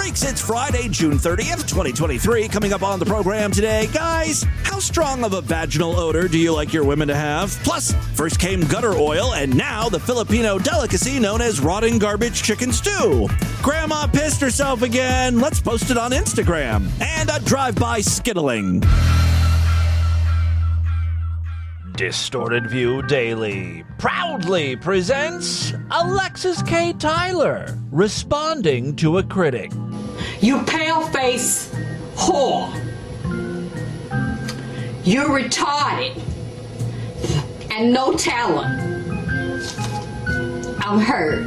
Freaks, it's Friday, June 30th, 2023. Coming up on the program today, guys, how strong of a vaginal odor do you like your women to have? Plus, first came gutter oil, and now the Filipino delicacy known as rotting garbage chicken stew. Grandma pissed herself again. Let's post it on Instagram. And a drive-by skittling. Distorted View Daily proudly presents Alexis K. Tyler responding to a critic. You pale-face whore. You're retarded and no talent. I'm hurt.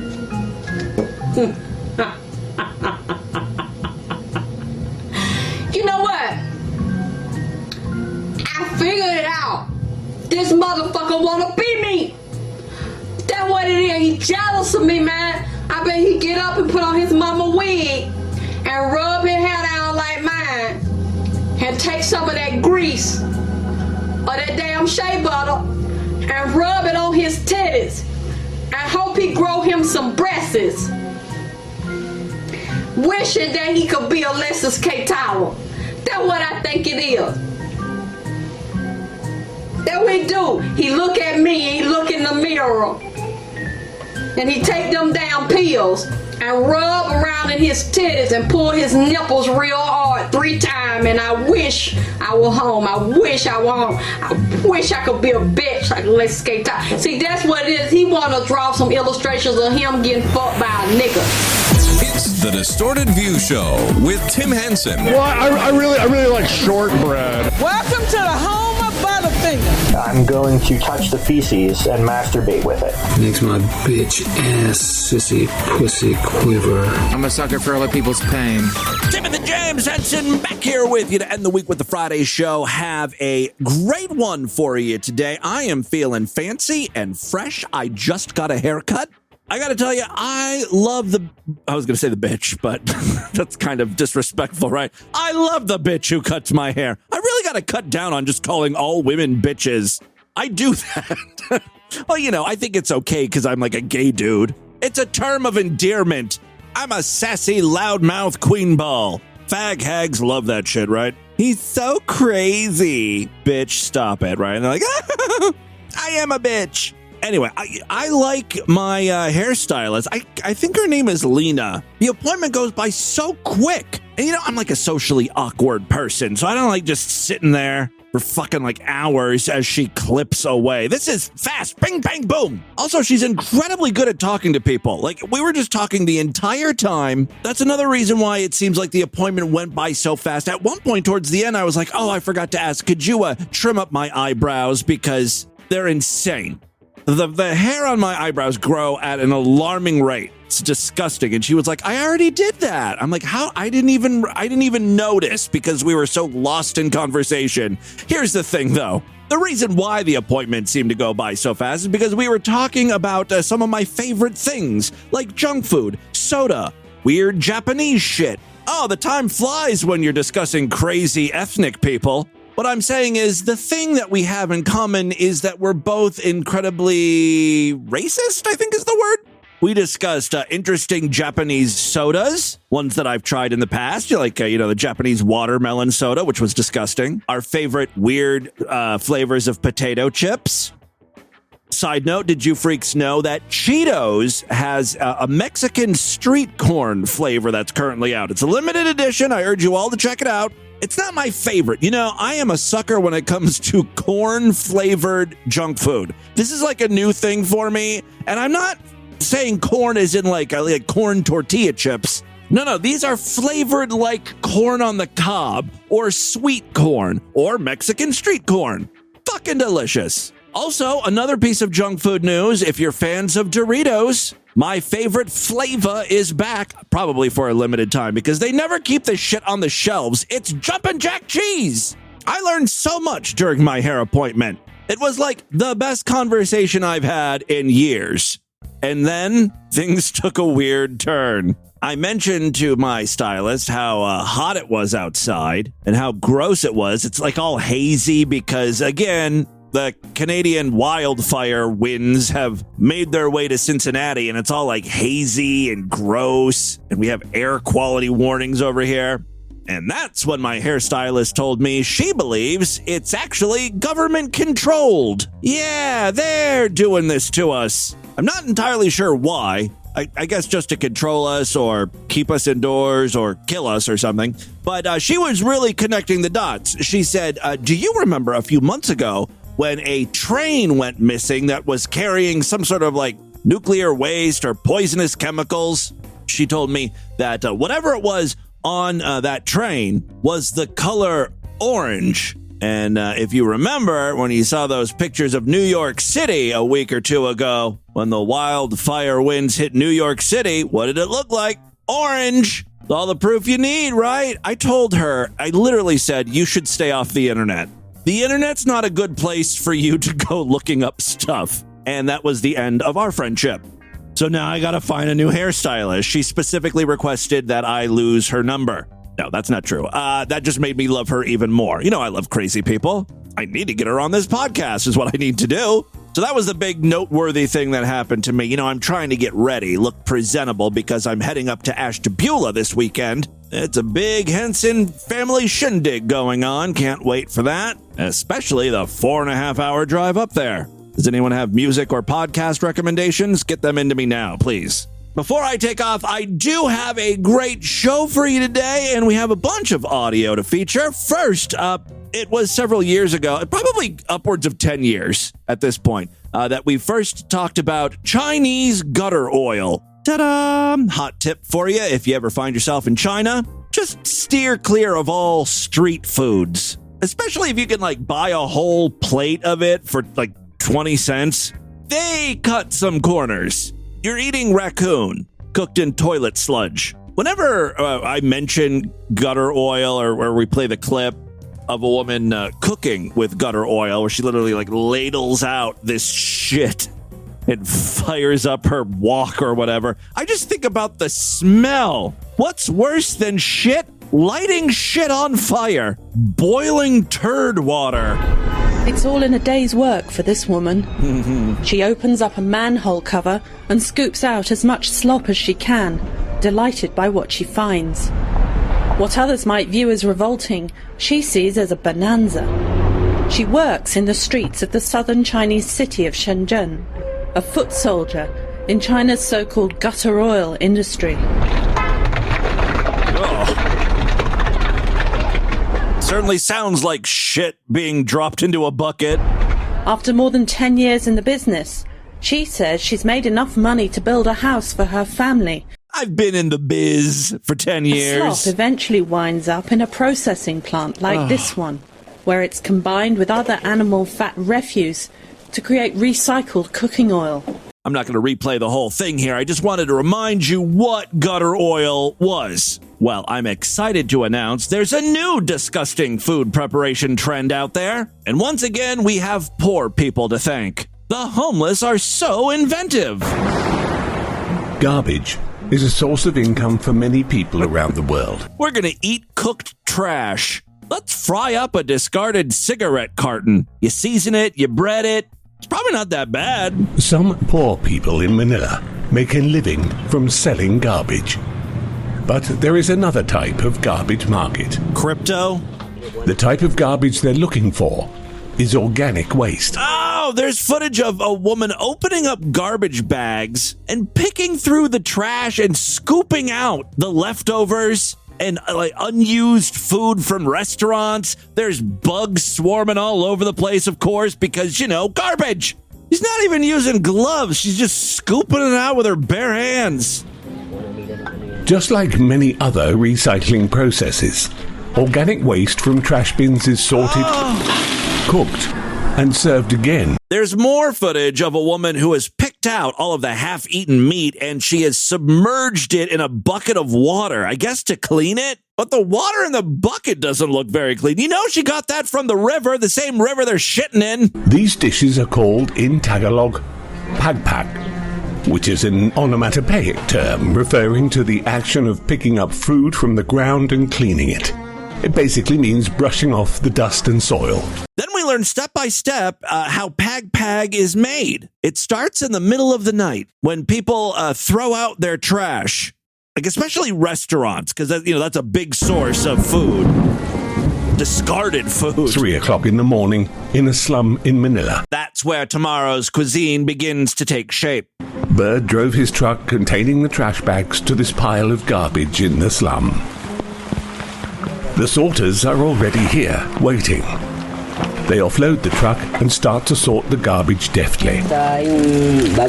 You know what? I figured it out. This motherfucker wanna be me. That's what it is. He jealous of me, man. I bet he get up and put on his mama wig and rub his hair down like mine and take some of that grease or that damn shea butter and rub it on his titties and hope he grow him some breasts. Wishing that he could be Alexis K. Tyler. That's what I think it is. That we do. He look at me, he look in the mirror, and he take them damn pills and rub around in his titties and pull his nipples real hard 3 times. And I wish I were home. I wish I were home. I wish I could be a bitch like Alexis K. Tyler. See, that's what it is. He want to draw some illustrations of him getting fucked by a nigga. It's the Distorted View Show with Tim Henson. Well, I really like shortbread. Welcome to the home of Butterfinger. I'm going to touch the feces and masturbate with it. Makes my bitch ass sissy pussy quiver. I'm a sucker for other people's pain. Timothy James Henson back here with you to end the week with the Friday show. Have a great one for you today. I am feeling fancy and fresh. I just got a haircut. I got to tell you, I was going to say the bitch, but that's kind of disrespectful, right? I love the bitch who cuts my hair. I really got to cut down on just calling all women bitches. I do that. Well, you know, I think it's okay because I'm like a gay dude. It's a term of endearment. I'm a sassy, loudmouth queen ball. Fag hags love that shit, right? He's so crazy. Bitch, stop it, right? And they're like, I am a bitch. Anyway, I like my hairstylist. I think her name is Lena. The appointment goes by so quick. And, you know, I'm like a socially awkward person, so I don't like just sitting there for fucking like hours as she clips away. This is fast. Bing, bang, boom. Also, she's incredibly good at talking to people. Like, we were just talking the entire time. That's another reason why it seems like the appointment went by so fast. At one point towards the end, I was like, oh, I forgot to ask, could you trim up my eyebrows because they're insane. The hair on my eyebrows grow at an alarming rate. It's disgusting. And she was like, I already did that. I'm like, how? I didn't even notice because we were so lost in conversation. Here's the thing, though. The reason why the appointment seemed to go by so fast is because we were talking about some of my favorite things, like junk food, soda, weird Japanese shit. Oh, the time flies when you're discussing crazy ethnic people. What I'm saying is the thing that we have in common is that we're both incredibly racist, I think is the word. We discussed interesting Japanese sodas, ones that I've tried in the past, like, the Japanese watermelon soda, which was disgusting. Our favorite weird flavors of potato chips. Side note, did you freaks know that Cheetos has a Mexican street corn flavor that's currently out? It's a limited edition. I urge you all to check it out. It's not my favorite. You know, I am a sucker when it comes to corn-flavored junk food. This is like a new thing for me, and I'm not saying corn as in like corn tortilla chips. No, these are flavored like corn on the cob, or sweet corn, or Mexican street corn. Fucking delicious. Also, another piece of junk food news, if you're fans of Doritos, my favorite flavor is back, probably for a limited time, because they never keep this shit on the shelves. It's Jumpin' Jack Cheese. I learned so much during my hair appointment. It was like the best conversation I've had in years. And then things took a weird turn. I mentioned to my stylist how hot it was outside and how gross it was. It's like all hazy because, again, the Canadian wildfire winds have made their way to Cincinnati, and it's all like hazy and gross, and we have air quality warnings over here. And that's when my hairstylist told me she believes it's actually government controlled. Yeah, they're doing this to us. I'm not entirely sure why. I guess just to control us or keep us indoors or kill us or something. But she was really connecting the dots. She said, do you remember a few months ago when a train went missing that was carrying some sort of like nuclear waste or poisonous chemicals? She told me that whatever it was on that train was the color orange. And if you remember when you saw those pictures of New York City a week or two ago, when the wildfire winds hit New York City, what did it look like? Orange. All the proof you need, right? I told her, I literally said, you should stay off the internet. The internet's not a good place for you to go looking up stuff. And that was the end of our friendship. So now I gotta find a new hairstylist. She specifically requested that I lose her number. No, that's not true. That just made me love her even more. You know, I love crazy people. I need to get her on this podcast is what I need to do. So that was the big noteworthy thing that happened to me. You know, I'm trying to get ready, look presentable, because I'm heading up to Ashtabula this weekend. It's a big Henson family shindig going on. Can't wait for that, especially the 4.5-hour drive up there. Does anyone have music or podcast recommendations? Get them into me now, please. Before I take off, I do have a great show for you today, and we have a bunch of audio to feature. First up, it was several years ago, probably upwards of 10 years at this point, that we first talked about Chinese gutter oil. Ta-da! Hot tip for you if you ever find yourself in China. Just steer clear of all street foods, especially if you can buy a whole plate of it for 20 cents. They cut some corners. You're eating raccoon cooked in toilet sludge. Whenever I mention gutter oil or we play the clip of a woman cooking with gutter oil where she literally ladles out this shit and fires up her wok or whatever, I just think about the smell. What's worse than shit? Lighting shit on fire. Boiling turd water. It's all in a day's work for this woman. She opens up a manhole cover and scoops out as much slop as she can, delighted by what she finds. What others might view as revolting, she sees as a bonanza. She works in the streets of the southern Chinese city of Shenzhen, a foot soldier in China's so-called gutter oil industry. Certainly sounds like shit being dropped into a bucket. After more than 10 years in the business, she says she's made enough money to build a house for her family. I've been in the biz for 10 years. Slop eventually winds up in a processing plant like this one, where it's combined with other animal fat refuse to create recycled cooking oil. I'm not going to replay the whole thing here. I just wanted to remind you what gutter oil was. Well, I'm excited to announce there's a new disgusting food preparation trend out there. And once again, we have poor people to thank. The homeless are so inventive. Garbage is a source of income for many people around the world. We're going to eat cooked trash. Let's fry up a discarded cigarette carton. You season it, you bread it. It's probably not that bad. Some poor people in Manila make a living from selling garbage. But there is another type of garbage market. Crypto? The type of garbage they're looking for is organic waste. Oh, there's footage of a woman opening up garbage bags and picking through the trash and scooping out the leftovers and unused food from restaurants. There's bugs swarming all over the place, of course, because, garbage. She's not even using gloves. She's just scooping it out with her bare hands. Just like many other recycling processes, organic waste from trash bins is sorted, cooked, and served again. There's more footage of a woman who has picked out all of the half-eaten meat and she has submerged it in a bucket of water, I guess to clean it. But the water in the bucket doesn't look very clean. She got that from the river, the same river they're shitting in. These dishes are called in Tagalog, pagpag, which is an onomatopoeic term referring to the action of picking up food from the ground and cleaning it. It basically means brushing off the dust and soil. Then we learned learn step by step how Pag Pag is made. It starts in the middle of the night when people throw out their trash, like especially restaurants, because that's a big source of food. Discarded food. 3 o'clock in the morning in a slum in Manila. That's where tomorrow's cuisine begins to take shape. Bird drove his truck containing the trash bags to this pile of garbage in the slum. The sorters are already here, waiting. They offload the truck and start to sort the garbage deftly. The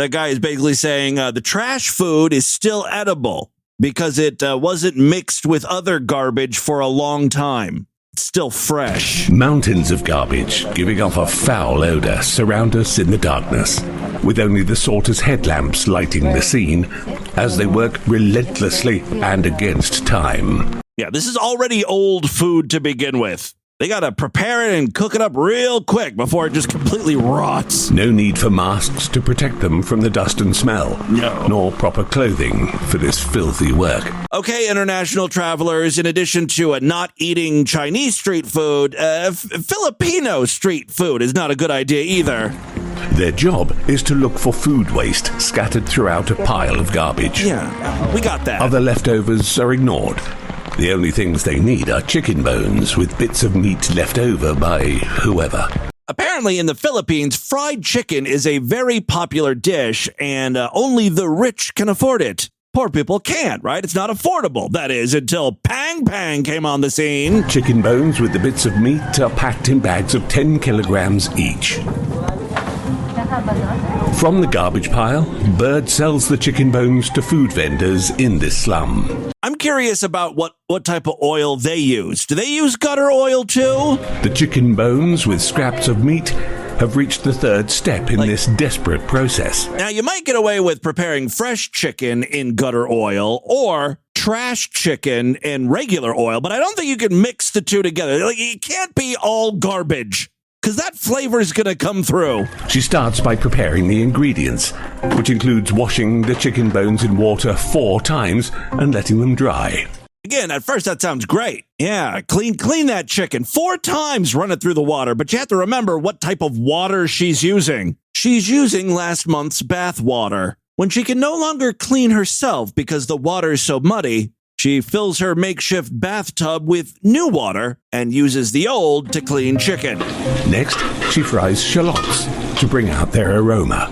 guy is basically saying the trash food is still edible because it wasn't mixed with other garbage for a long time. It's still fresh. Mountains of garbage, giving off a foul odor, surround us in the darkness, with only the sorters' headlamps lighting the scene as they work relentlessly and against time. Yeah, this is already old food to begin with. They gotta prepare it and cook it up real quick before it just completely rots. No need for masks to protect them from the dust and smell. No. Nor proper clothing for this filthy work. Okay, international travelers, in addition to not eating Chinese street food, Filipino street food is not a good idea either. Their job is to look for food waste scattered throughout a pile of garbage. Yeah, we got that. Other leftovers are ignored. The only things they need are chicken bones with bits of meat left over by whoever. Apparently in the Philippines, fried chicken is a very popular dish and only the rich can afford it. Poor people can't, right? It's not affordable. That is, until Pang Pang came on the scene. Chicken bones with the bits of meat are packed in bags of 10 kilograms each. From the garbage pile, Bird sells the chicken bones to food vendors in this slum. I'm curious about what type of oil they use. Do they use gutter oil too? The chicken bones with scraps of meat have reached the third step in this desperate process. Now, you might get away with preparing fresh chicken in gutter oil or trash chicken in regular oil, but I don't think you can mix the two together. Like, it can't be all garbage, because that flavor is going to come through. She starts by preparing the ingredients, which includes washing the chicken bones in water 4 times and letting them dry. Again, at first that sounds great. Yeah, clean that chicken 4 times, run it through the water, but you have to remember what type of water she's using. She's using last month's bath water. When she can no longer clean herself because the water is so muddy, she fills her makeshift bathtub with new water and uses the old to clean chicken. Next, she fries shallots to bring out their aroma,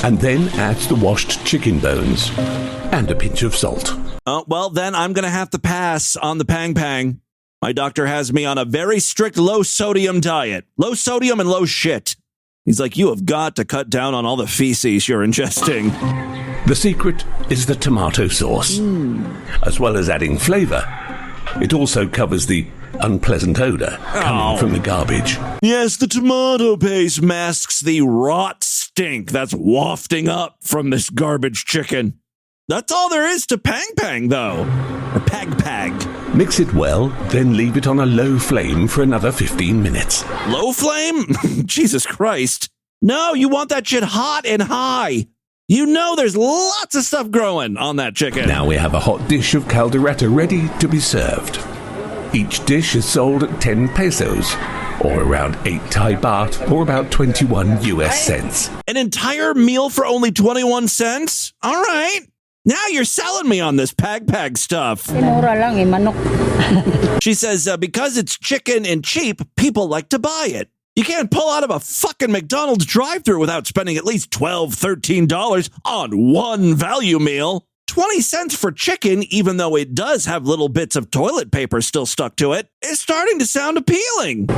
and then adds the washed chicken bones and a pinch of salt. Oh, well, then I'm going to have to pass on the Pang Pang. My doctor has me on a very strict low-sodium diet. Low sodium and low shit. He's like, you have got to cut down on all the feces you're ingesting. The secret is the tomato sauce. As well as adding flavor, it also covers the unpleasant odor coming from the garbage. Yes, the tomato paste masks the rot stink that's wafting up from this garbage chicken. That's all there is to Pang Pang, though. Or Pag Pag. Mix it well, then leave it on a low flame for another 15 minutes. Low flame? Jesus Christ. No, you want that shit hot and high. You know there's lots of stuff growing on that chicken. Now we have a hot dish of caldereta ready to be served. Each dish is sold at 10 pesos, or around 8 Thai baht, or about 21 US cents. An entire meal for only 21 cents? All right. Now you're selling me on this Pag Pag stuff. She says because it's chicken and cheap, people like to buy it. You can't pull out of a fucking McDonald's drive-thru without spending at least $12, $13 on one value meal. 20 cents for chicken, even though it does have little bits of toilet paper still stuck to it, is starting to sound appealing.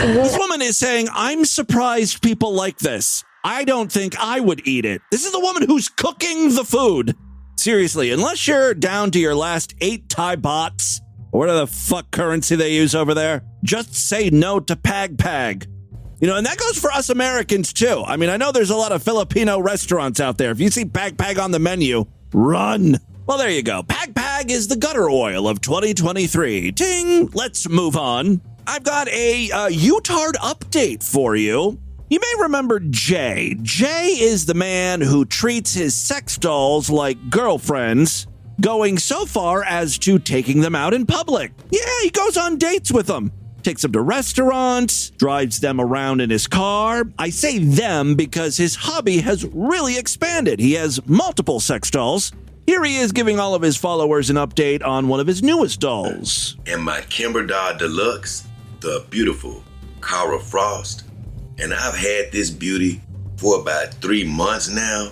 This woman is saying, I'm surprised people like this. I don't think I would eat it. This is the woman who's cooking the food. Seriously, unless you're down to your last 8 Thai bahts, or whatever the fuck currency they use over there, just say no to Pag Pag. You know, and that goes for us Americans, too. I mean, I know there's a lot of Filipino restaurants out there. If you see Pag Pag on the menu, run. Well, there you go. Pag Pag is the gutter oil of 2023. Ting! Let's move on. I've got a Utard update for you. You may remember Jay. Jay is the man who treats his sex dolls like girlfriends going so far as to taking them out in public. Yeah, he goes on dates with them. Takes them to restaurants, drives them around in his car. I say them because his hobby has really expanded. He has multiple sex dolls. Here he is giving all of his followers an update on one of his newest dolls. And my Kimber Doll Deluxe, the beautiful Cara Frost. And I've had this beauty for about 3 months now,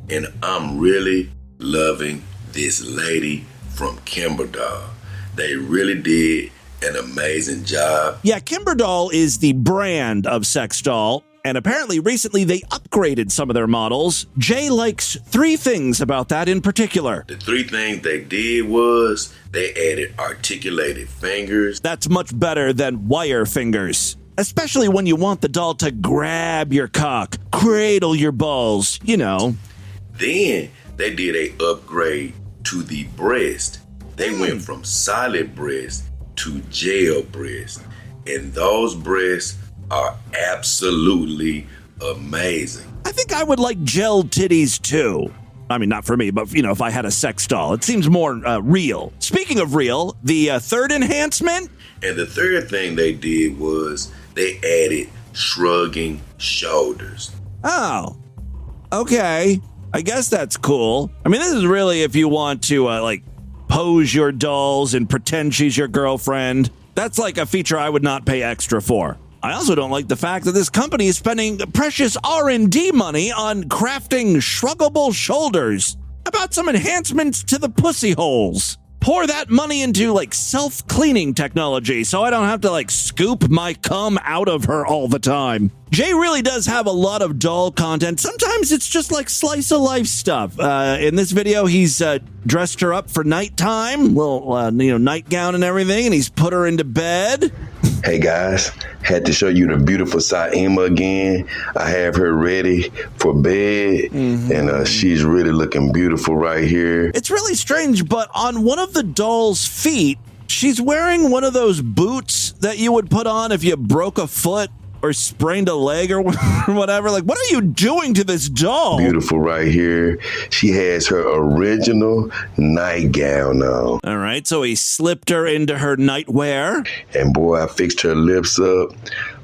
and I'm really loving this lady from Kimber Doll. They really did an amazing job. Yeah, Kimber Doll is the brand of sex doll, and apparently recently they upgraded some of their models. Jay likes 3 things about that in particular. The 3 things they did was they added articulated fingers. That's much better than wire fingers, especially when you want the doll to grab your cock, cradle your balls, you know. Then they did a upgrade to the breast. They went from solid breast to gel breast, and those breasts are absolutely amazing. I think I would like gel titties too. I mean, not for me, but you know, if I had a sex doll, it seems more real. Speaking of real, the third enhancement. And the third thing they did was they added shrugging shoulders. Oh, okay. I guess that's cool. I mean, this is really if you want to like pose your dolls and pretend she's your girlfriend. That's like a feature I would not pay extra for. I also don't like the fact that this company is spending precious R&D money on crafting shruggable shoulders. How about some enhancements to the pussy holes? Pour that money into like self-cleaning technology so I don't have to like scoop my cum out of her all the time. Jay really does have a lot of doll content. Sometimes it's just like slice of life stuff. In this video, he's dressed her up for nighttime, little nightgown and everything, and he's put her into bed. Hey guys, had to show you the beautiful Saima again. I have her ready for bed, and she's really looking beautiful right here. It's really strange, but on one of the doll's feet, she's wearing one of those boots that you would put on if you broke a foot or sprained a leg or whatever. Like, what are you doing to this doll? Beautiful right here. She has her original nightgown on. All right, so he slipped her into her nightwear. And boy, I fixed her lips up,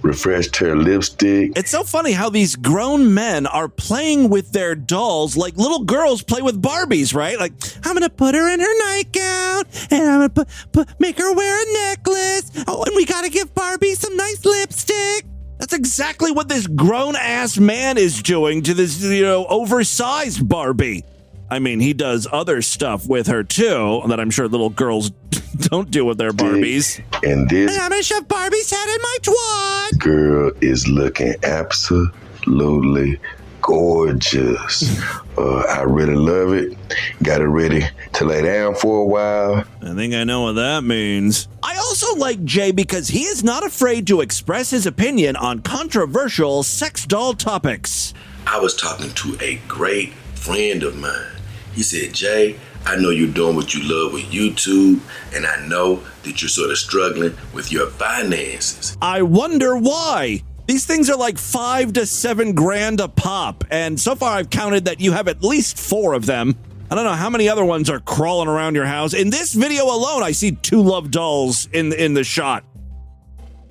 refreshed her lipstick. It's so funny how these grown men are playing with their dolls like little girls play with Barbies, right? Like, I'm going to put her in her nightgown, and I'm going to make her wear a necklace. Oh, and we got to give Barbie some nice lipstick. That's exactly what this grown-ass man is doing to this, oversized Barbie. I mean, he does other stuff with her, too, that I'm sure little girls don't do with their Barbies. And this... I'm gonna shove Barbie's head in my twat! Girl is looking absolutely gorgeous. I really love it. Got it ready to lay down for a while. I think I know what that means. I also like Jay because he is not afraid to express his opinion on controversial sex doll topics. I was talking to a great friend of mine. He said, Jay, I know you're doing what you love with YouTube, and I know that you're sort of struggling with your finances. I wonder why. These things are like $5 to $7 grand a pop, and so far I've counted that you have at least 4 of them. I don't know how many other ones are crawling around your house. In this video alone, I see 2 love dolls in the shot.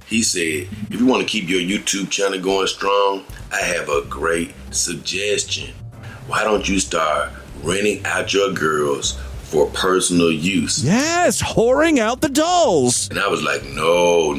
He said, if you want to keep your YouTube channel going strong, I have a great suggestion. Why don't you start renting out your girls for personal use? Yes, whoring out the dolls. And I was like, no.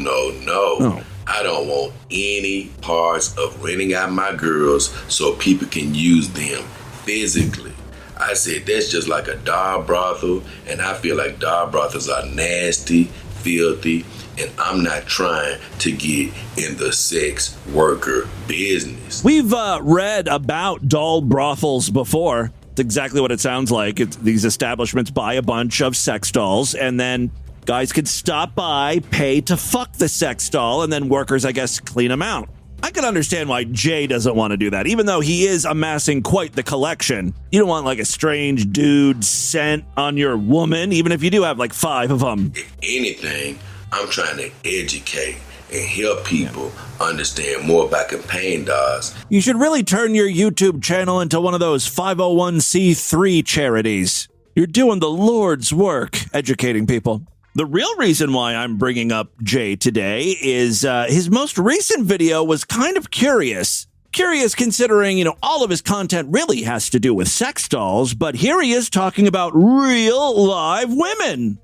Oh. I don't want any parts of renting out my girls so people can use them physically. I said, that's just like a doll brothel, and I feel like doll brothels are nasty, filthy, and I'm not trying to get in the sex worker business. We've read about doll brothels before. It's exactly what it sounds like. These establishments buy a bunch of sex dolls, and then guys could stop by, pay to fuck the sex doll, and then workers, I guess, clean them out. I can understand why Jay doesn't want to do that, even though he is amassing quite the collection. You don't want like a strange dude scent on your woman, even if you do have like 5 of them. If anything, I'm trying to educate and help people understand more about companion dogs. You should really turn your YouTube channel into one of those 501c3 charities. You're doing the Lord's work, educating people. The real reason why I'm bringing up Jay today is his most recent video was kind of curious. Curious considering, all of his content really has to do with sex dolls, but here he is talking about real live women.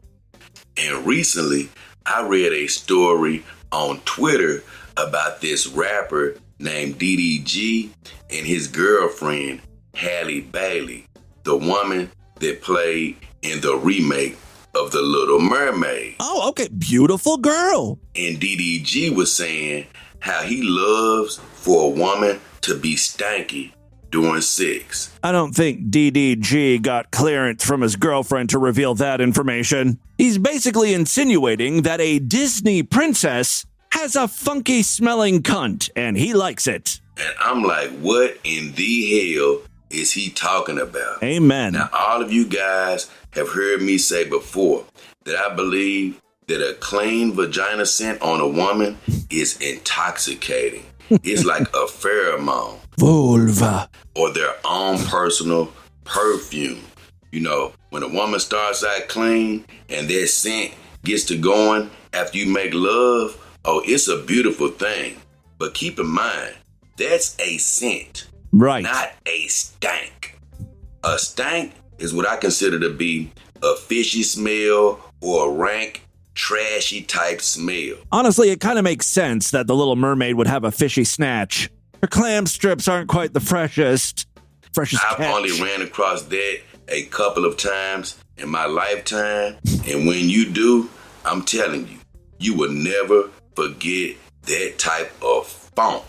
And recently, I read a story on Twitter about this rapper named DDG and his girlfriend, Halle Bailey, the woman that played in the remake of The Little Mermaid. Oh, okay. Beautiful girl. And DDG was saying how he loves for a woman to be stanky during sex. I don't think DDG got clearance from his girlfriend to reveal that information. He's basically insinuating that a Disney princess has a funky smelling cunt and he likes it. And I'm like, what in the hell is he talking about? Amen. Now, all of you guys have heard me say before that I believe that a clean vagina scent on a woman is intoxicating. It's like a pheromone. Vulva. Or their own personal perfume. When a woman starts out clean and their scent gets to going after you make love, it's a beautiful thing. But keep in mind, that's a scent. Right. Not a stank. A stank is what I consider to be a fishy smell or a rank, trashy type smell. Honestly, it kind of makes sense that the Little Mermaid would have a fishy snatch. Her clam strips aren't quite the freshest. I've only ran across that a couple of times in my lifetime. And when you do, I'm telling you, you will never forget that type of funk.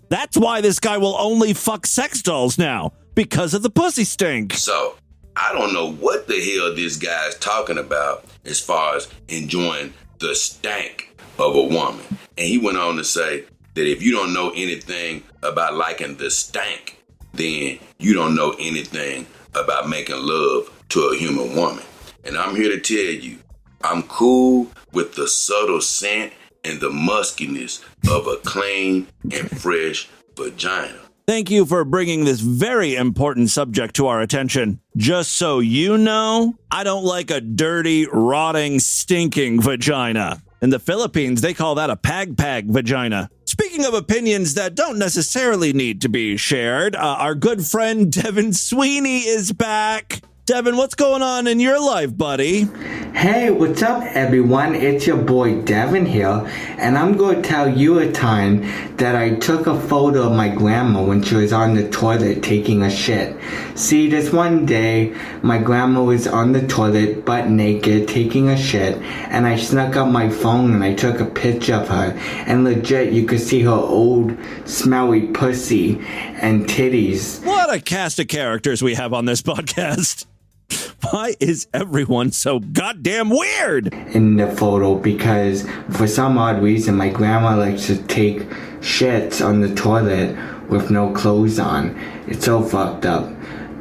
That's why this guy will only fuck sex dolls now, because of the pussy stink. So, I don't know what the hell this guy is talking about as far as enjoying the stank of a woman. And he went on to say that if you don't know anything about liking the stank, then you don't know anything about making love to a human woman. And I'm here to tell you, I'm cool with the subtle scent and the muskiness of a clean and fresh vagina. Thank you for bringing this very important subject to our attention. Just so you know, I don't like a dirty, rotting, stinking vagina. In the Philippines, they call that a pag-pag vagina. Speaking of opinions that don't necessarily need to be shared, our good friend Devin Sweeney is back. Devin, what's going on in your life, buddy? Hey, what's up, everyone? It's your boy Devin here, and I'm going to tell you a time that I took a photo of my grandma when she was on the toilet taking a shit. See, this one day, my grandma was on the toilet, butt naked, taking a shit, and I snuck up my phone and I took a picture of her, and legit, you could see her old, smelly pussy and titties. What a cast of characters we have on this podcast. Why is everyone so goddamn weird? In the photo, because for some odd reason, my grandma likes to take shits on the toilet with no clothes on. It's so fucked up.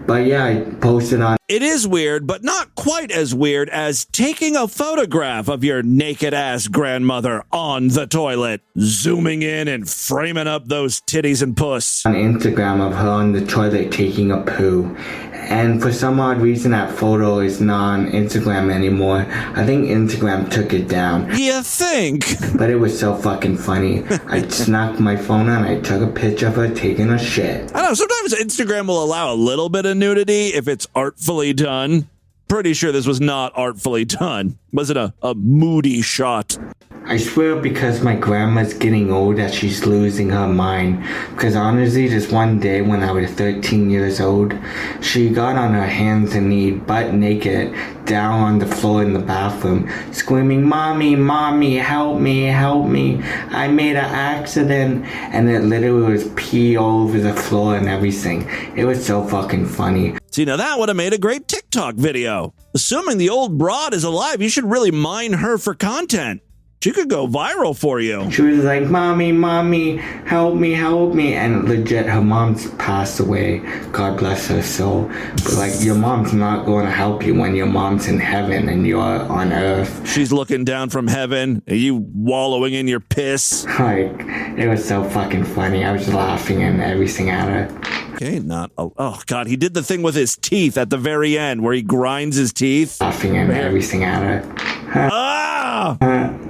But yeah, I posted on. It is weird, but not quite as weird as taking a photograph of your naked ass grandmother on the toilet, zooming in and framing up those titties and puss. On Instagram of her on the toilet taking a poo. And for some odd reason, that photo is not on Instagram anymore. I think Instagram took it down. You think? But it was so fucking funny. I snuck my phone out and I took a picture of her taking a shit. I don't know, sometimes Instagram will allow a little bit of nudity if it's artfully done. Pretty sure this was not artfully done. Was it a moody shot? I swear because my grandma's getting old that she's losing her mind. Because honestly, this one day when I was 13 years old, she got on her hands and knees, butt naked, down on the floor in the bathroom, screaming, "Mommy, Mommy, help me, help me. I made an accident." And it literally was pee all over the floor and everything. It was so fucking funny. See, now that would have made a great TikTok video. Assuming the old broad is alive, you should really mine her for content. She could go viral for you. She was like, Mommy, help me. And legit, her mom's passed away. God bless her soul. But like, your mom's not going to help you when your mom's in heaven and you're on earth. She's looking down from heaven. Are you wallowing in your piss? Like, it was so fucking funny. I was laughing and everything at her. Okay, oh God, he did the thing with his teeth at the very end where he grinds his teeth. Laughing and everything at her.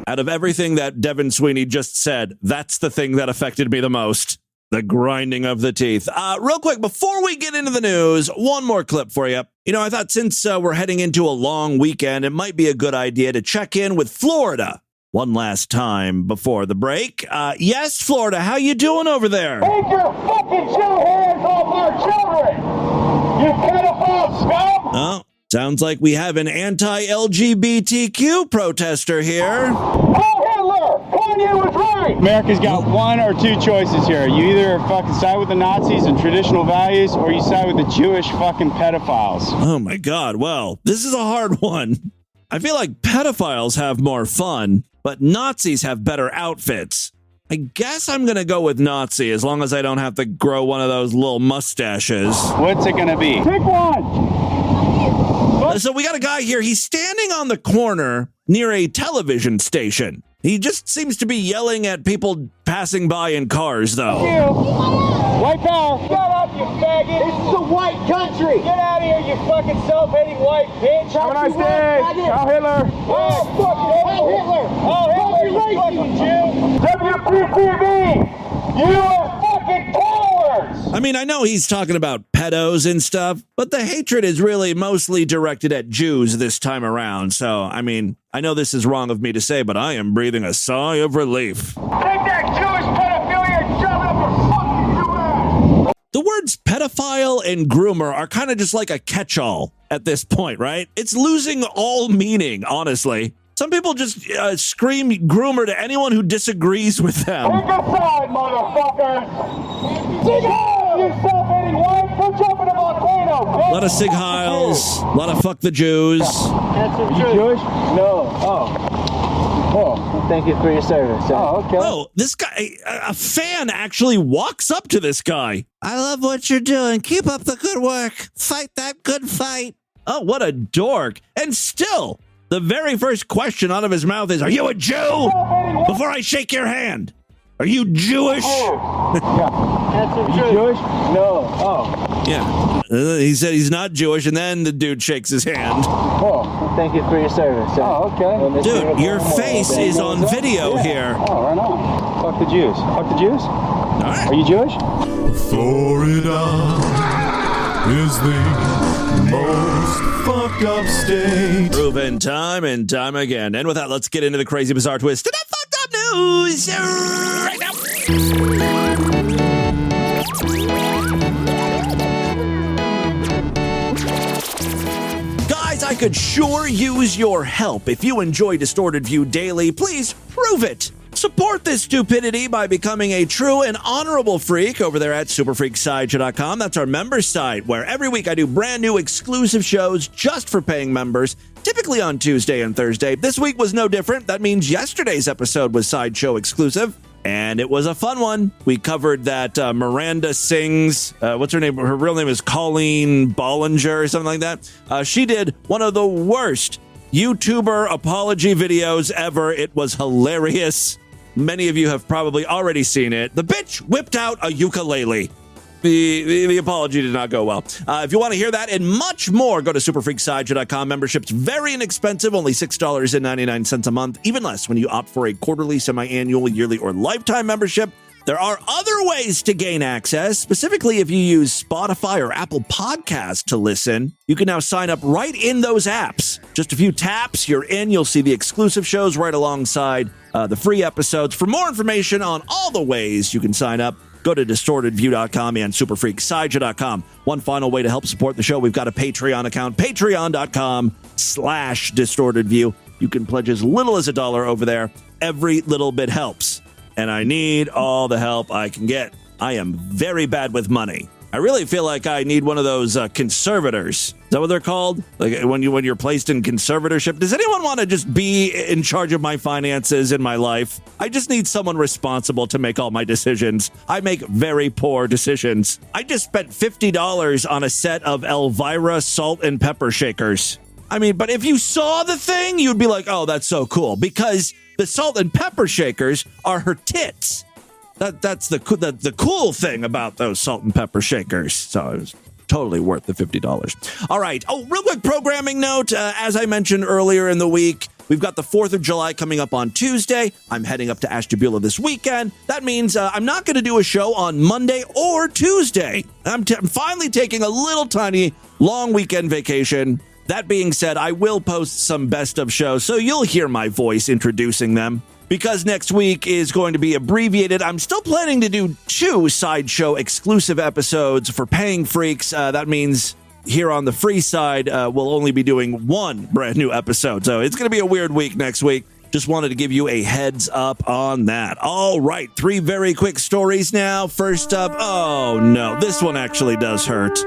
Out of everything that Devin Sweeney just said, that's the thing that affected me the most. The grinding of the teeth. Real quick, before we get into the news, one more clip for you. You know, I thought since we're heading into a long weekend, it might be a good idea to check in with Florida one last time before the break. Yes, Florida, how you doing over there? Take your fucking two hands off our children! You pedophile scum! Oh, sounds like we have an anti-LGBTQ protester here. Kanye was right. America's got one or two choices here. You either fucking side with the Nazis and traditional values, or you side with the Jewish fucking pedophiles. Oh my God. Well, this is a hard one. I feel like pedophiles have more fun, but Nazis have better outfits. I guess I'm going to go with Nazi as long as I don't have to grow one of those little mustaches. What's it going to be? Pick one. So we got a guy here. He's standing on the corner near a television station. He just seems to be yelling at people passing by in cars, though. White power. Shut up, you faggot. This is a white country. Get out of here, you fucking self-hating white bitch. Have a nice day. Heil Hitler. Oh, fucking Hitler. Oh, Hitler. You fucking Jew. WPTV. You are fucking cowards. I mean, I know he's talking about pedos and stuff, but the hatred is really mostly directed at Jews this time around. So, I mean, I know this is wrong of me to say, but I am breathing a sigh of relief. Take that Jewish pedophilia and shove it up your fucking Jew ass. The words pedophile and groomer are kind of just like a catch-all at this point, right? It's losing all meaning, honestly. Some people just scream groomer to anyone who disagrees with them. Take a side, motherfuckers! Dig out, you self-hating white! Go jump in a volcano, bitch! A lot of sig heils, a lot of fuck the Jews. Are you Jewish? No. Oh, thank you for your service. Oh, okay. Oh, this guy, a fan actually walks up to this guy. I love what you're doing. Keep up the good work. Fight that good fight. Oh, what a dork. And still, the very first question out of his mouth is, are you a Jew? Before I shake your hand. Are you Jewish? Are you Jewish? No. Oh. Yeah. He said he's not Jewish, and then the dude shakes his hand. Oh, thank you for your service. Oh, okay. Dude, your face is on video here. Oh, right on. Fuck the Jews. Fuck the Jews? All right. Are you Jewish? Florida is the most fucked up state. Proven time and time again. And with that, let's get into the crazy, bizarre twist to the fucked up news right now. Guys, I could sure use your help. If you enjoy Distorted View Daily, please prove it. Support this stupidity by becoming a true and honorable freak over there at superfreaksideshow.com. That's our member site, where every week I do brand new exclusive shows just for paying members, typically on Tuesday and Thursday. This week was no different. That means yesterday's episode was Sideshow exclusive, and it was a fun one. We covered that Miranda Sings, what's her name? Her real name is Colleen Bollinger or something like that. She did one of the worst YouTuber apology videos ever. It was hilarious. Many of you have probably already seen it. The bitch whipped out a ukulele. The apology did not go well. If you want to hear that and much more, go to superfreaksideshow.com. Membership's very inexpensive, only $6.99 a month, even less when you opt for a quarterly, semi-annual, yearly, or lifetime membership. There are other ways to gain access, specifically if you use Spotify or Apple Podcasts to listen. You can now sign up right in those apps. Just a few taps, you're in. You'll see the exclusive shows right alongside the free episodes. For more information on all the ways you can sign up, go to distortedview.com and superfreaksideshow.com. One final way to help support the show, we've got a Patreon account, patreon.com/distortedview. You can pledge as little as $1 over there. Every little bit helps. And I need all the help I can get. I am very bad with money. I really feel like I need one of those conservators. Is that what they're called? Like when you're placed in conservatorship? Does anyone want to just be in charge of my finances in my life? I just need someone responsible to make all my decisions. I make very poor decisions. I just spent $50 on a set of Elvira salt and pepper shakers. I mean, but if you saw the thing, you'd be like, oh, that's so cool. Because the salt and pepper shakers are her tits. That's the cool thing about those salt and pepper shakers. So it was totally worth the $50. All right. Oh, real quick programming note. As I mentioned earlier in the week, we've got the 4th of July coming up on Tuesday. I'm heading up to Ashtabula this weekend. That means I'm not going to do a show on Monday or Tuesday. I'm finally taking a little tiny long weekend vacation. That being said, I will post some best of shows, so you'll hear my voice introducing them. Because next week is going to be abbreviated, I'm still planning to do 2 Sideshow exclusive episodes for paying freaks. That means here on the free side, we'll only be doing 1 brand new episode. So it's going to be a weird week next week. Just wanted to give you a heads up on that. All right, 3 very quick stories now. First up, oh no, this one actually does hurt.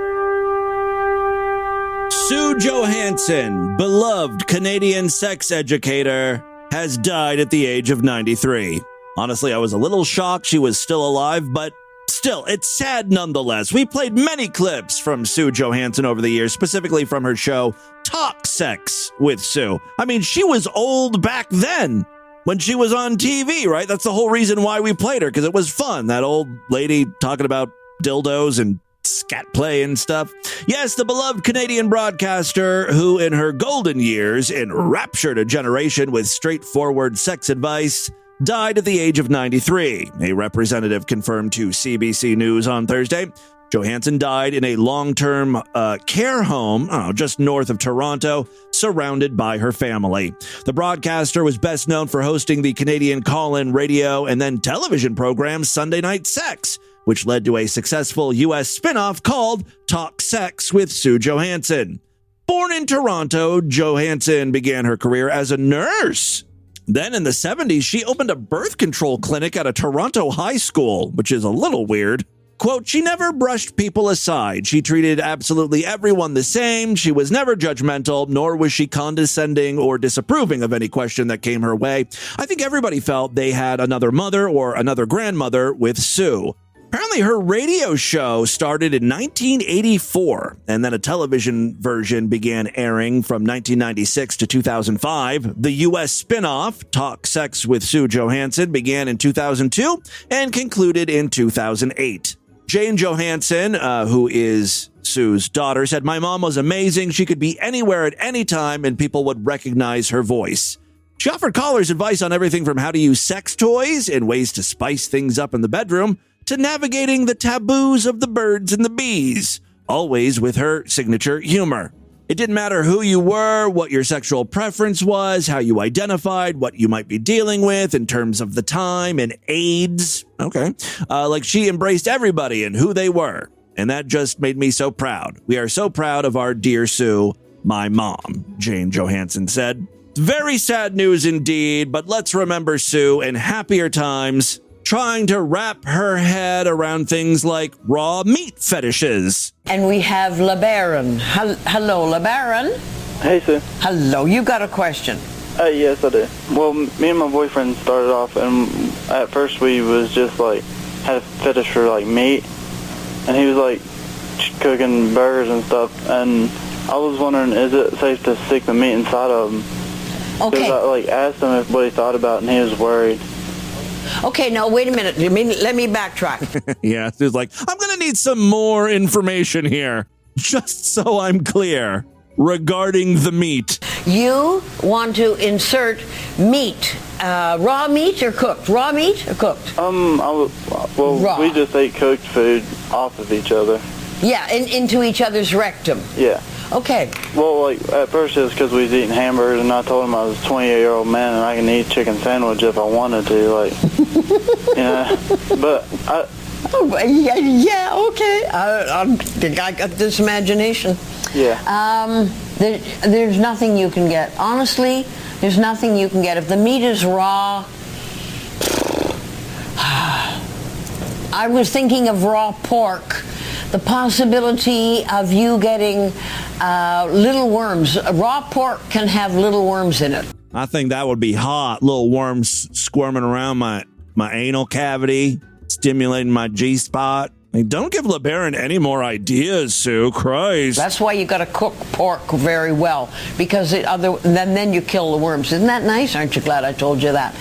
Sue Johansson, beloved Canadian sex educator, has died at the age of 93. Honestly, I was a little shocked she was still alive, but still, it's sad nonetheless. We played many clips from Sue Johansson over the years, specifically from her show Talk Sex with Sue. I mean, she was old back then when she was on TV, right? That's the whole reason why we played her, because it was fun. That old lady talking about dildos and scat play and stuff. Yes, the beloved Canadian broadcaster who in her golden years enraptured a generation with straightforward sex advice died at the age of 93. A representative confirmed to CBC News on Thursday. Johansson died in a long-term care home just north of Toronto, surrounded by her family. The broadcaster was best known for hosting the Canadian call-in radio and then television program Sunday Night Sex, which led to a successful U.S. spin-off called Talk Sex with Sue Johansson. Born in Toronto, Johansson began her career as a nurse. Then in the 70s, she opened a birth control clinic at a Toronto high school, which is a little weird. Quote, she never brushed people aside. She treated absolutely everyone the same. She was never judgmental, nor was she condescending or disapproving of any question that came her way. I think everybody felt they had another mother or another grandmother with Sue. Apparently, her radio show started in 1984, and then a television version began airing from 1996 to 2005. The U.S. spin-off, Talk Sex with Sue Johansson, began in 2002 and concluded in 2008. Jane Johansson, who is Sue's daughter, said, "My mom was amazing. She could be anywhere at any time, and people would recognize her voice." She offered callers advice on everything from how to use sex toys and ways to spice things up in the bedroom to navigating the taboos of the birds and the bees, always with her signature humor. It didn't matter who you were, what your sexual preference was, how you identified, what you might be dealing with in terms of the time and AIDS. Okay. Like she embraced everybody and who they were. And that just made me so proud. We are so proud of our dear Sue, my mom, Jane Johansson said. Very sad news indeed, but let's remember Sue in happier times, trying to wrap her head around things like raw meat fetishes. And we have LeBaron. Hello, LeBaron. Hey, Sue. Hello, you got a question? Yes, I do. Well, me and my boyfriend started off, and at first we was just like, had a fetish for like meat, and he was like cooking burgers and stuff, and I was wondering, is it safe to stick the meat inside of him? Okay. Because I like asked him what he thought about it, and he was worried. Okay, now wait a minute. Let me backtrack. Yeah, Sue's like, I'm going to need some more information here, just so I'm clear regarding the meat. You want to insert meat, raw meat or cooked? Raw meat or cooked? Raw. We just ate cooked food off of each other. Yeah, into each other's rectum. Yeah. Okay. Well, like, at first it was because we was eating hamburgers, and I told him I was a 28-year-old man and I can eat chicken sandwich if I wanted to, like, you know, but I... Oh, yeah, okay. I think I got this imagination. Yeah. There's nothing you can get. Honestly, there's nothing you can get. If the meat is raw... I was thinking of raw pork. the possibility of you getting little worms. Raw pork can have little worms in it. I think that would be hot. Little worms squirming around my anal cavity, stimulating my G-spot. Like, don't give LeBaron any more ideas, Sue. Christ. That's why you got to cook pork very well, because then you kill the worms. Isn't that nice? Aren't you glad I told you that?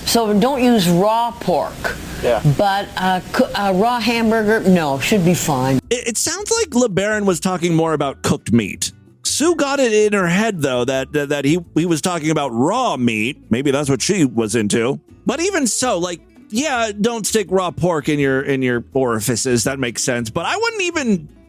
So don't use raw pork. Yeah. But a raw hamburger, no, should be fine. It sounds like LeBaron was talking more about cooked meat. Sue got it in her head, though, that he was talking about raw meat. Maybe that's what she was into. But even so, like, yeah, don't stick raw pork in your orifices. That makes sense. But I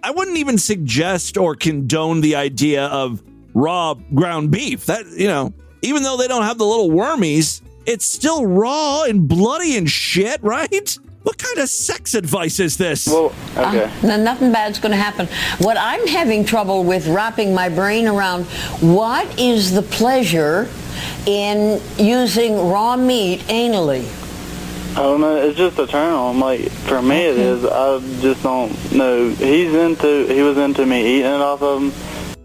wouldn't even suggest or condone the idea of raw ground beef. That, you know, even though they don't have the little wormies, it's still raw and bloody and shit, right? What kind of sex advice is this? Well, okay. Nothing bad's going to happen. What I'm having trouble with wrapping my brain around, what is the pleasure in using raw meat anally? I don't know. It's just a turn on. Like, for me it is. I just don't know. He was into me eating it off of him.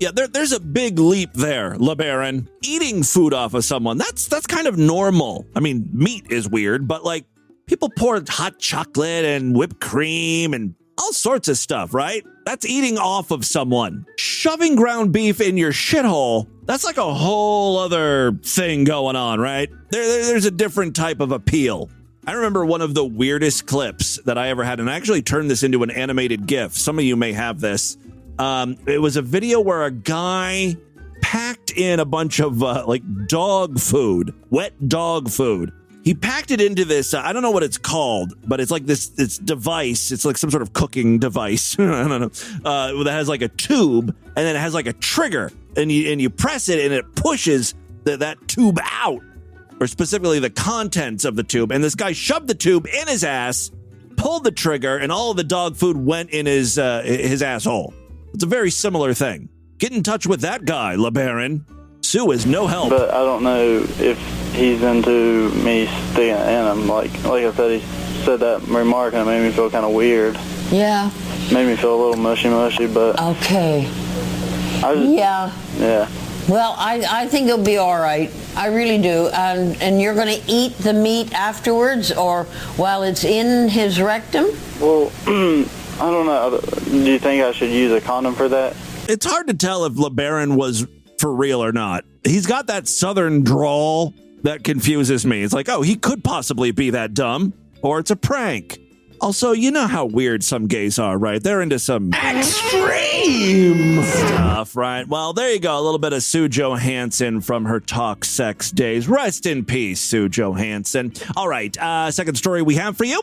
Yeah, there's a big leap there, LeBaron. Eating food off of someone, that's kind of normal. I mean, meat is weird, but like, people pour hot chocolate and whipped cream and all sorts of stuff, right? That's eating off of someone. Shoving ground beef in your shithole, that's like a whole other thing going on, right? There's a different type of appeal. I remember one of the weirdest clips that I ever had, and I actually turned this into an animated GIF. Some of you may have this. It was a video where a guy packed in a bunch of like dog food, wet dog food. He packed it into this, I don't know what it's called, but it's like this device. It's like some sort of cooking device. I don't know. That has like a tube, and then it has like a trigger, and you press it, and it pushes that tube out, or specifically the contents of the tube. And this guy shoved the tube in his ass, pulled the trigger, and all of the dog food went in his asshole. It's a very similar thing. Get in touch with that guy, LeBaron. Sue is no help. But I don't know if he's into me sticking it in him. Like I said, he said that remark and it made me feel kind of weird. Yeah. Made me feel a little mushy, but... Okay. Yeah. Well, I think it'll be all right. I really do. And you're going to eat the meat afterwards, or while it's in his rectum? Well, I don't know. Do you think I should use a condom for that? It's hard to tell if LeBaron was for real or not. He's got that southern drawl that confuses me. It's like, oh, he could possibly be that dumb, or it's a prank. Also, you know how weird some gays are, right? They're into some extreme stuff, right? Well, there you go. A little bit of Sue Johansson from her talk sex days. Rest in peace, Sue Johansson. All right, second story we have for you.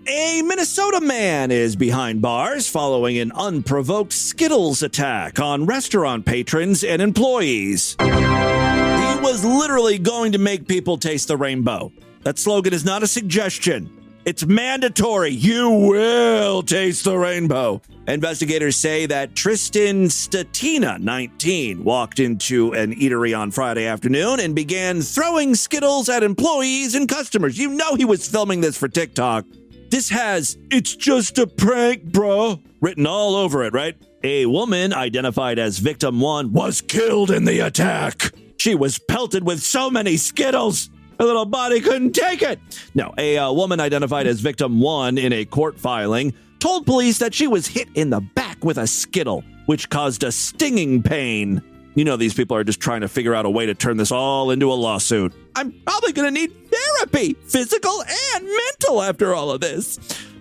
A Minnesota man is behind bars following an unprovoked Skittles attack on restaurant patrons and employees. He was literally going to make people taste the rainbow. That slogan is not a suggestion. It's mandatory. You will taste the rainbow. Investigators say that Tristan Statina, 19, walked into an eatery on Friday afternoon and began throwing Skittles at employees and customers. You know he was filming this for TikTok. This has, "It's just a prank, bro," written all over it, right? A woman identified as victim 1 was killed in the attack. She was pelted with so many Skittles, her little body couldn't take it. No, a woman identified as victim 1 in a court filing told police that she was hit in the back with a Skittle, which caused a stinging pain. You know, these people are just trying to figure out a way to turn this all into a lawsuit. I'm probably going to need therapy, physical and mental, after all of this.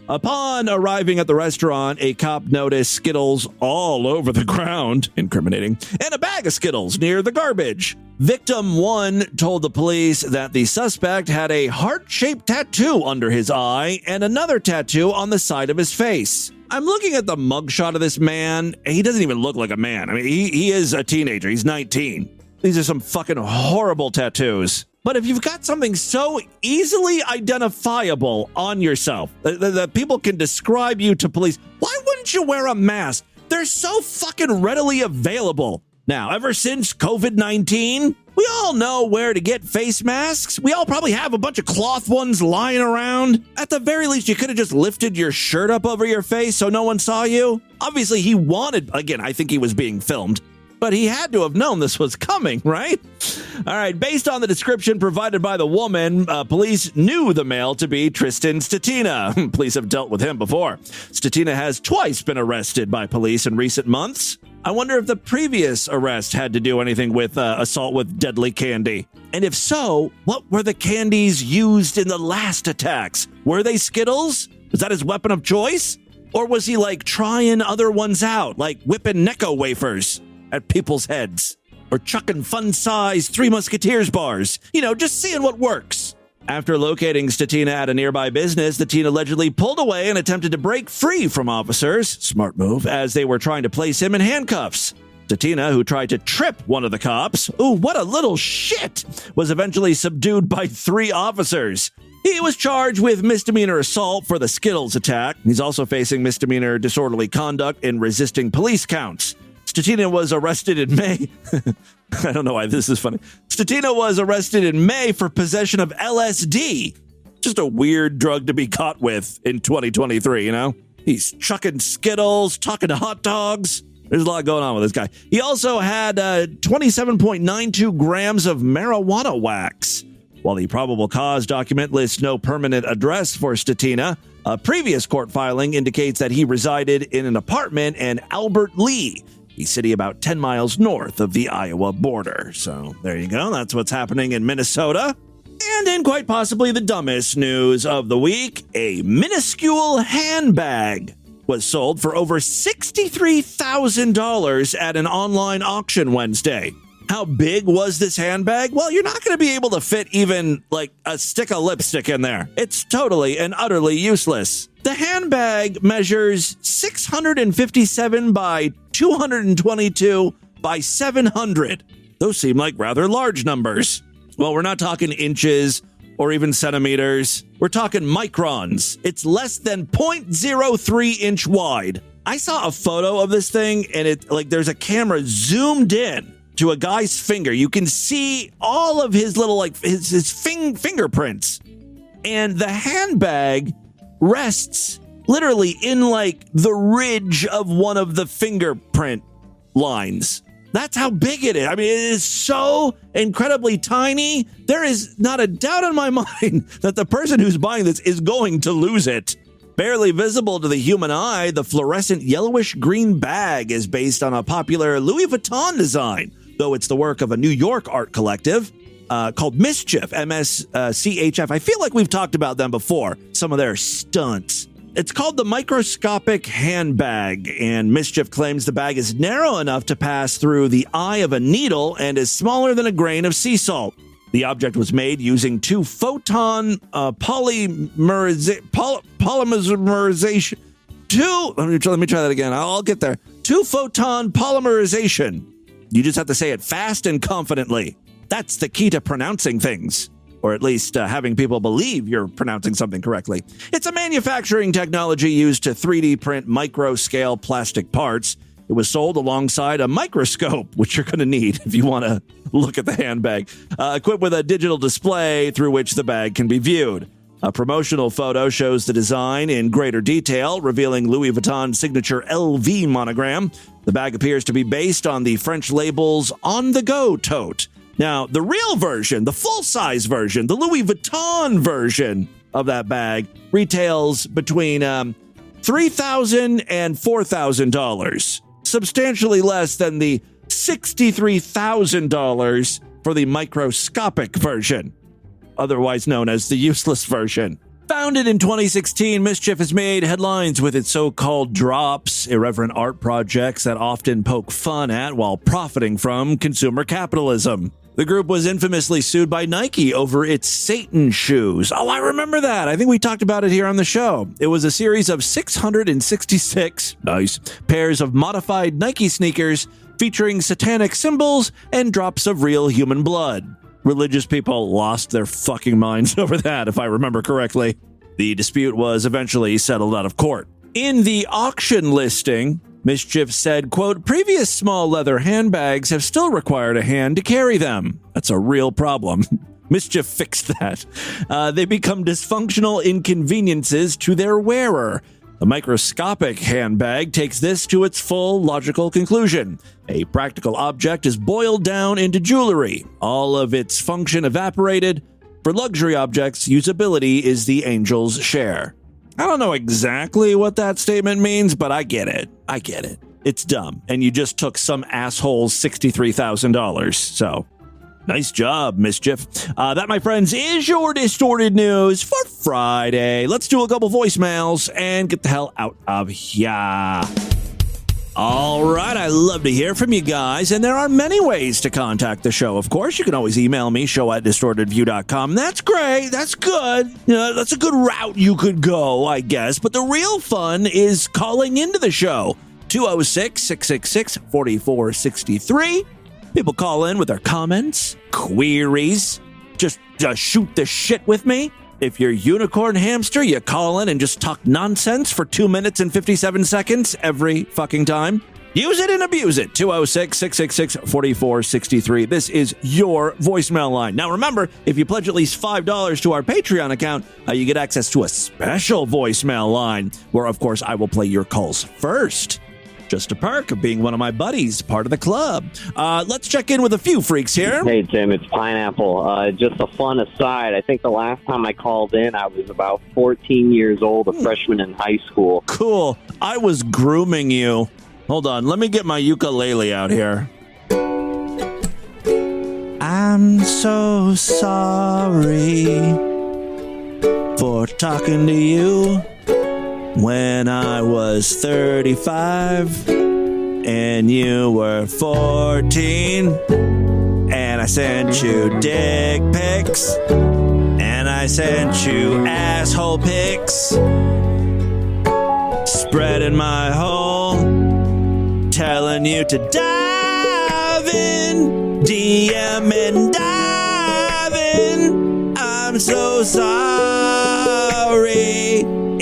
Upon arriving at the restaurant, a cop noticed Skittles all over the ground, incriminating, and a bag of Skittles near the garbage. Victim 1 told the police that the suspect had a heart-shaped tattoo under his eye and another tattoo on the side of his face. I'm looking at the mugshot of this man. He doesn't even look like a man. I mean, he is a teenager. He's 19. These are some fucking horrible tattoos. But if you've got something so easily identifiable on yourself that people can describe you to police, why wouldn't you wear a mask? They're so fucking readily available. Now, ever since COVID-19, We all know where to get face masks. We all probably have a bunch of cloth ones lying around. At the very least, you could have just lifted your shirt up over your face so no one saw you. Obviously, he wanted, again, I think he was being filmed, but he had to have known this was coming, right? All right, based on the description provided by the woman, police knew the male to be Tristan Stetina. Police have dealt with him before. Stetina has twice been arrested by police in recent months. I wonder if the previous arrest had to do anything with assault with deadly candy. And if so, what were the candies used in the last attacks? Were they Skittles? Was that his weapon of choice? Or was he like trying other ones out, like whipping Necco wafers at people's heads? Or chucking fun-sized Three Musketeers bars? You know, just seeing what works. After locating Stetina at a nearby business, the teen allegedly pulled away and attempted to break free from officers, smart move, as they were trying to place him in handcuffs. Stetina, who tried to trip one of the cops, ooh, what a little shit, was eventually subdued by 3 officers. He was charged with misdemeanor assault for the Skittles attack. He's also facing misdemeanor disorderly conduct and resisting police counts. Stetina was arrested in May. I don't know why this is funny. Stetina was arrested in May for possession of LSD. Just a weird drug to be caught with in 2023, you know? He's chucking Skittles, talking to hot dogs. There's a lot going on with this guy. He also had 27.92 grams of marijuana wax. While the probable cause document lists no permanent address for Stetina, a previous court filing indicates that he resided in an apartment in Albert Lee, a city about 10 miles north of the Iowa border. So there you go. That's what's happening in Minnesota. And in quite possibly the dumbest news of the week, a minuscule handbag was sold for over $63,000 at an online auction Wednesday. How big was this handbag? Well, you're not going to be able to fit even like a stick of lipstick in there. It's totally and utterly useless. The handbag measures 657 by 222 by 700. Those seem like rather large numbers. Well, we're not talking inches or even centimeters. We're talking microns. It's less than 0.03 inch wide. I saw a photo of this thing and it like there's a camera zoomed in to a guy's finger. You can see all of his little like his fingerprints. And the handbag rests literally in like the ridge of one of the fingerprint lines. That's how big it is. I mean, it is so incredibly tiny. There is not a doubt in my mind that the person who's buying this is going to lose it. Barely visible to the human eye, the fluorescent yellowish-green bag is based on a popular Louis Vuitton design, though it's the work of a New York art collective called Mischief, MSCHF. I feel like we've talked about them before, some of their stunts. It's called the microscopic handbag, and Mischief claims the bag is narrow enough to pass through the eye of a needle and is smaller than a grain of sea salt. The object was made using 2 photon polymerization. Let me try that again. I'll get there. 2 photon polymerization. You just have to say it fast and confidently. That's the key to pronouncing things, or at least having people believe you're pronouncing something correctly. It's a manufacturing technology used to 3D print micro-scale plastic parts. It was sold alongside a microscope, which you're going to need if you want to look at the handbag, equipped with a digital display through which the bag can be viewed. A promotional photo shows the design in greater detail, revealing Louis Vuitton's signature LV monogram. The bag appears to be based on the French label's on-the-go tote. Now, the real version, the full-size version, the Louis Vuitton version of that bag retails between $3,000 and $4,000, substantially less than the $63,000 for the microscopic version, otherwise known as the useless version. Founded in 2016, Mischief has made headlines with its so-called drops, irreverent art projects that often poke fun at while profiting from consumer capitalism. The group was infamously sued by Nike over its Satan shoes. Oh, I remember that. I think we talked about it here on the show. It was a series of 666 pairs of modified Nike sneakers featuring satanic symbols and drops of real human blood. Religious people lost their fucking minds over that, if I remember correctly. The dispute was eventually settled out of court. In the auction listing, Mischief said, quote, previous small leather handbags have still required a hand to carry them. That's a real problem. Mischief fixed that. They become dysfunctional inconveniences to their wearer. The microscopic handbag takes this to its full logical conclusion. A practical object is boiled down into jewelry, all of its function evaporated. For luxury objects, usability is the angel's share. I don't know exactly what that statement means, but I get it. I get it. It's dumb, and you just took some asshole's $63,000, so nice job, Mischief. That, my friends, is your Distorted News for Friday. Let's do a couple voicemails and get the hell out of here. All right, I love to hear from you guys, and there are many ways to contact the show. Of course, you can always email me, show@distortedview.com. That's great. That's good. You know, that's a good route you could go, I guess. But the real fun is calling into the show. 206-666-4463. People call in with their comments, queries, just shoot the shit with me. If you're unicorn hamster, you call in and just talk nonsense for 2 minutes and 57 seconds every fucking time. Use it and abuse it. 206-666-4463. This is your voicemail line. Now remember, if you pledge at least $5 to our Patreon account, you get access to a special voicemail line where, of course, I will play your calls first. Just a perk of being one of my buddies, part of the club. Let's check in with a few freaks here. Hey, Tim, it's Pineapple. Just a fun aside. I think the last time I called in, I was about 14 years old, a freshman in high school. Cool. I was grooming you. Hold on. Let me get my ukulele out here. I'm so sorry for talking to you when I was 35 and you were 14, and I sent you dick pics, and I sent you asshole pics, spreading my hole, telling you to dive in, DM and dive in. I'm so sorry.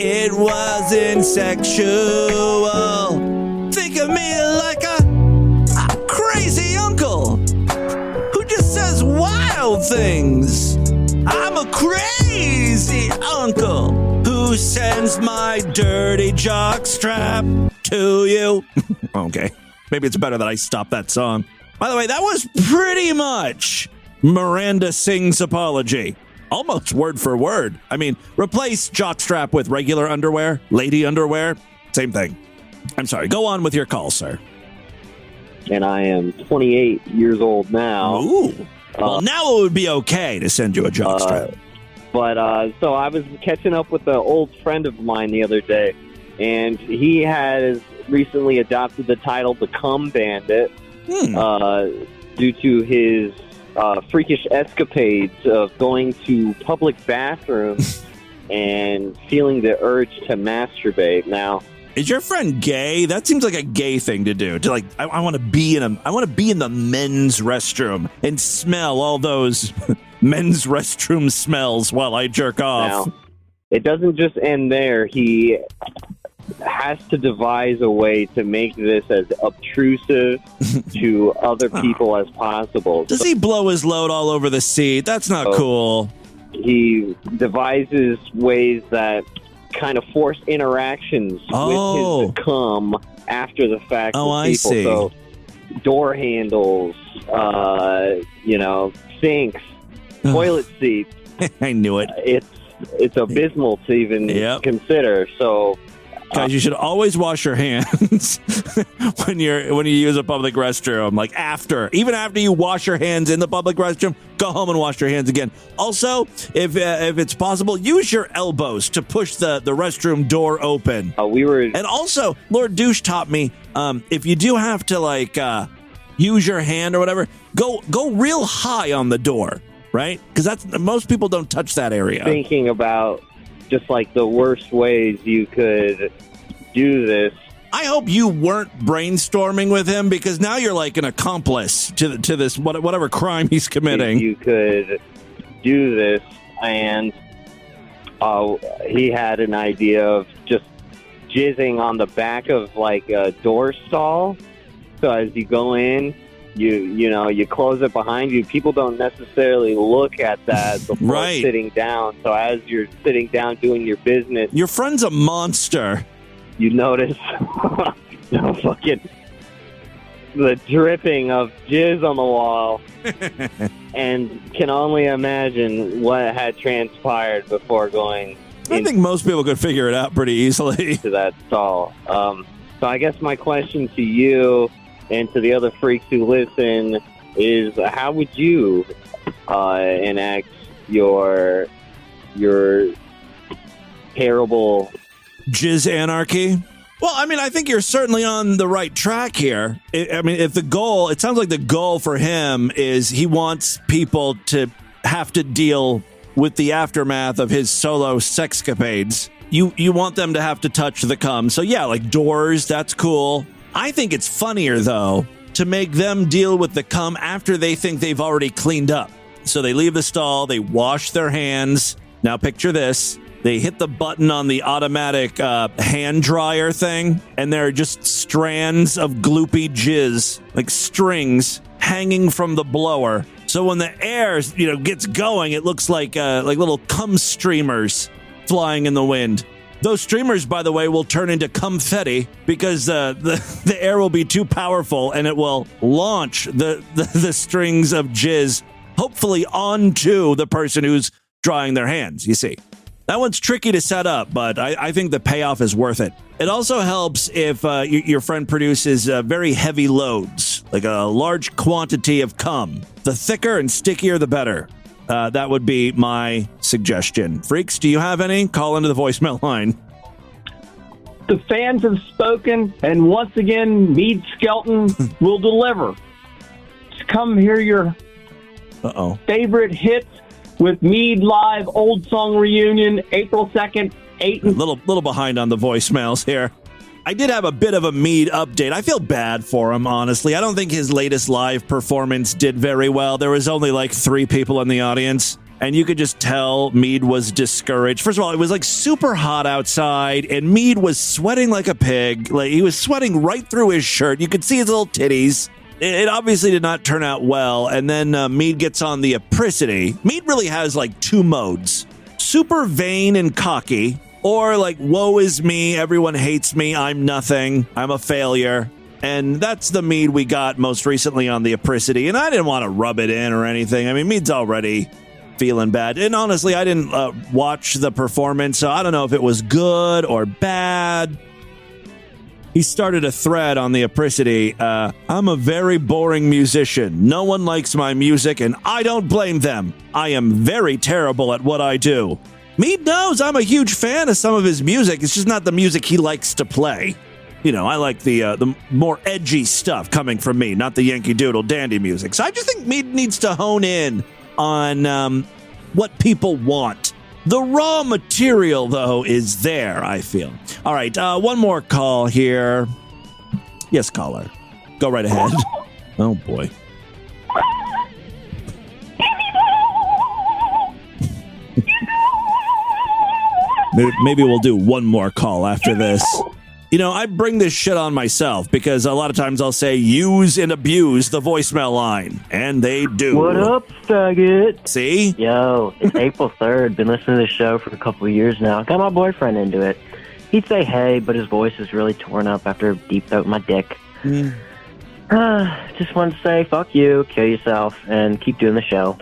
It wasn't sexual. Think of me like a crazy uncle who just says wild things. I'm a crazy uncle who sends my dirty jockstrap to you. Okay, maybe it's better that I stop that song. By the way, that was pretty much Miranda Sings Apology. Almost word for word. I mean, replace jockstrap with regular underwear, lady underwear, same thing. I'm sorry. Go on with your call, sir. And I am 28 years old now. Ooh. Well, now it would be okay to send you a jockstrap. So I was catching up with an old friend of mine the other day, and he has recently adopted the title The Cum Bandit due to his freakish escapades of going to public bathrooms and feeling the urge to masturbate. Now, is your friend gay? That seems like a gay thing to do. To I want to be in the men's restroom and smell all those men's restroom smells while I jerk off. Now, it doesn't just end there. He has to devise a way to make this as obtrusive to other people as possible. Does he blow his load all over the seat? That's not cool. He devises ways that kind of force interactions with his cum after the fact with people. See. So door handles, sinks, toilet seats. I knew it. It's abysmal to even consider. So, guys, you should always wash your hands when you use a public restroom. Like even after you wash your hands in the public restroom, go home and wash your hands again. Also, if it's possible, use your elbows to push the restroom door open. And also, Lord Douche taught me, if you do have to use your hand or whatever, go real high on the door, right? Because most people don't touch that area. Thinking about just like the worst ways you could do this. I hope you weren't brainstorming with him, because now you're like an accomplice to this whatever crime he's committing. You could do this, and he had an idea of just jizzing on the back of like a door stall. So as you go in, you close it behind you. People don't necessarily look at that before sitting down. So as you're sitting down doing your business, your friend's a monster. You notice the dripping of jizz on the wall, and can only imagine what had transpired before going. I think most people could figure it out pretty easily. To that stall. So I guess my question to you and to the other freaks who listen is, how would you enact your terrible jizz anarchy? Well, I mean, I think you're certainly on the right track here. If the goal, it sounds like the goal for him is he wants people to have to deal with the aftermath of his solo sexcapades. You want them to have to touch the cum. So yeah, like doors, that's cool. I think it's funnier, though, to make them deal with the cum after they think they've already cleaned up. So they leave the stall, they wash their hands. Now picture this. They hit the button on the automatic hand dryer thing, and there are just strands of gloopy jizz, like strings, hanging from the blower. So when the air, gets going, it looks like little cum streamers flying in the wind. Those streamers, by the way, will turn into confetti because the air will be too powerful, and it will launch the strings of jizz, hopefully onto the person who's drying their hands, you see. That one's tricky to set up, but I think the payoff is worth it. It also helps if your friend produces very heavy loads, like a large quantity of cum. The thicker and stickier, the better. That would be my suggestion. Freaks, do you have any? Call into the voicemail line. The fans have spoken, and once again, Mead Skelton will deliver. Just come hear your favorite hits with Mead Live Old Song Reunion, April 2nd, 8. Little behind on the voicemails here. I did have a bit of a Mead update. I feel bad for him, honestly. I don't think his latest live performance did very well. There was only like 3 people in the audience, and you could just tell Mead was discouraged. First of all, it was like super hot outside, and Mead was sweating like a pig. Like he was sweating right through his shirt. You could see his little titties. It obviously did not turn out well, and then Mead gets on the apricity. Mead really has like 2 modes. Super vain and cocky, or like, woe is me, everyone hates me, I'm nothing, I'm a failure. And that's the Mead we got most recently on the apricity, and I didn't want to rub it in or anything. I mean, Mead's already feeling bad. And honestly, I didn't watch the performance, so I don't know if it was good or bad. He started a thread on the apricity. I'm a very boring musician. No one likes my music, and I don't blame them. I am very terrible at what I do. Mead knows I'm a huge fan of some of his music. It's just not the music he likes to play. I like the more edgy stuff coming from me, not the Yankee Doodle dandy music. So I just think Mead needs to hone in on what people want. The raw material, though, is there, I feel. All right, one more call here. Yes, caller. Go right ahead. Oh, boy. Maybe we'll do one more call after this. I bring this shit on myself because a lot of times I'll say use and abuse the voicemail line, and they do. What up, faggot? See? Yo, it's April 3rd. Been listening to the show for a couple of years now. Got my boyfriend into it. He'd say hey, but his voice is really torn up after deep throat my dick. Just wanted to say fuck you, kill yourself, and keep doing the show.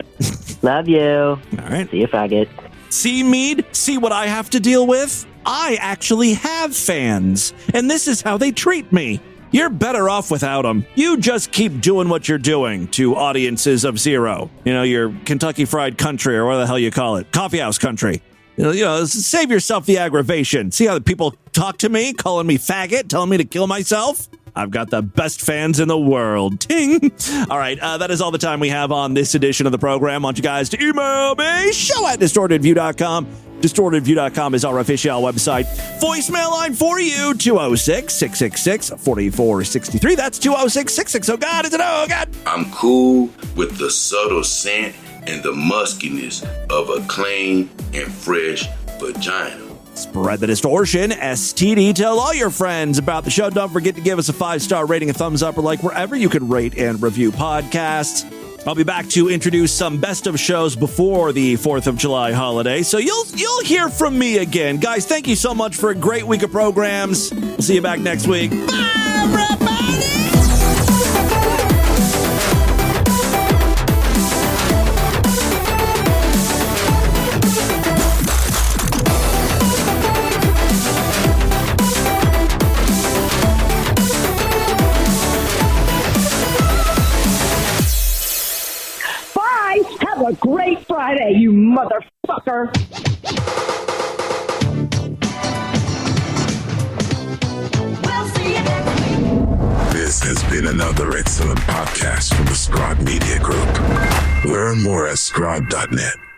Love you. All right. See you, faggot. See, Mead? See what I have to deal with? I actually have fans, and this is how they treat me. You're better off without them. You just keep doing what you're doing to audiences of 0. Your Kentucky Fried Country, or what the hell you call it. Coffee House Country. Save yourself the aggravation. See how the people talk to me, calling me faggot, telling me to kill myself? I've got the best fans in the world. Ting! All right, that is all the time we have on this edition of the program. I want you guys to email me, show@distortedview.com. DistortedView.com is our official website. Voicemail line for you, 206-666-4463. That's 206-66. Oh, God, is it? Oh, God. I'm cool with the subtle scent and the muskiness of a clean and fresh vagina. Spread the distortion, STD. Tell all your friends about the show. Don't forget to give us a 5-star rating, a thumbs up, or like wherever you can rate and review podcasts. I'll be back to introduce some best of shows before the 4th of July holiday, so you'll hear from me again. Guys, thank you so much for a great week of programs. We'll see you back next week. Bye, everybody! Have a great Friday, you motherfucker. We'll see you next week. This has been another excellent podcast from the Scribe Media Group. Learn more at scribe.net.